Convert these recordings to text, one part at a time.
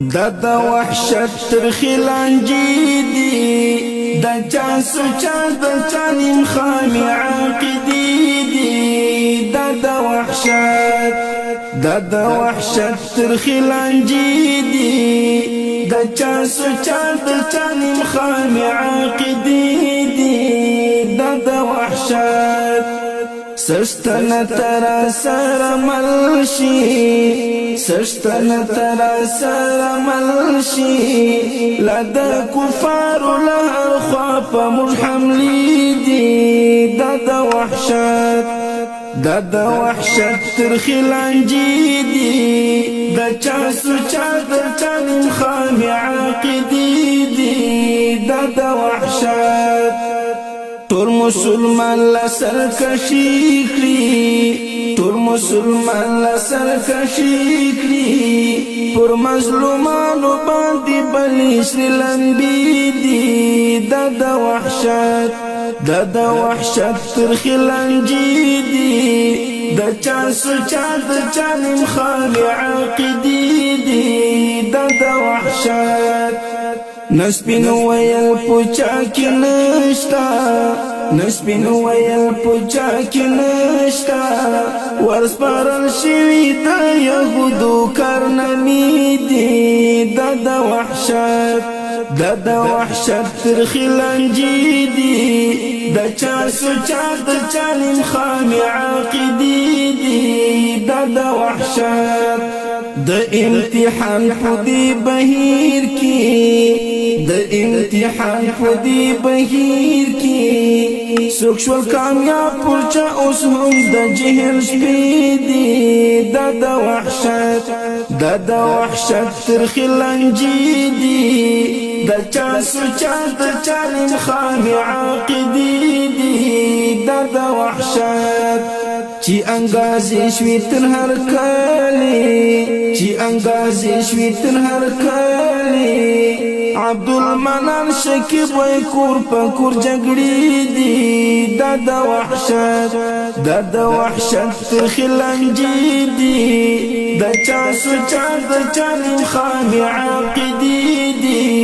د وحشت ترخی لانجی دی د چا سوچا د چا نیم خامی عاقدی دی د وحشت ترخی لانجی دی د چا سوچا د چا نیم خامی عاقدی دی د وحشت سشتن ترا سر ملشی سشتن ترا سر ملشی لدى كفار لها خواب مجحملی دی د وحشت ترخی لانجی دی د چا سوچا د چا نیم خامی عاقدی دی د وحشت ټول مسلمان لسر کشی کړي ټول مسلمان لسر کشی کړي پر مظلومانو باندې بلی سری لمبي دي د وحشت ترخی لانجی دي د چا سوچا د چا نیم خامی عاقدی دي د وحشت نسپین ویل پوچا کی نشتا نسپین ویل پوچا کی نشتا ورسپارل شوی د یهودو کارنامی دی د وحشت ترخی لانجی دی د چا سوچا د چا نیم خامی عاقدی دی د وحشت د امتحان خودی بهیر کی د امتحان خودی بهیر کی سوک شول کامیاب پرچا اوس هم د جهل شپی دی د وحشت ترخی لانجی دی د چا سوچا د چا نیم خامی عاقدی دی د وحشت چی انگازی شوی تر هر کلی چی انگازی شوی تر هر کلی عبدالمنان شکیب وی کور پا کور جگڑی دی د وحشت ترخی لانجی دی د چا سوچا د چا نیم خامی عاقدی دی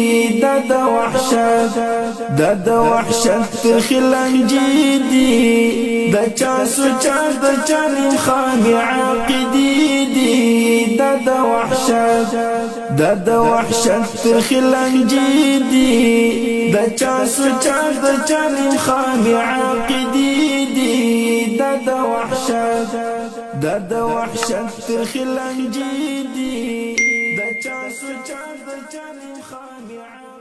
د وحشت ترخی لانجی دی د چا سوچا د چا نیم خامی عاقدی دی د وحشت ترخی لانجی دی د چا سوچا د چا نیم خامی عاقدی دی د وحشت ترخی لانجی دی د چا سوچا د چا نیم خامی عاقدی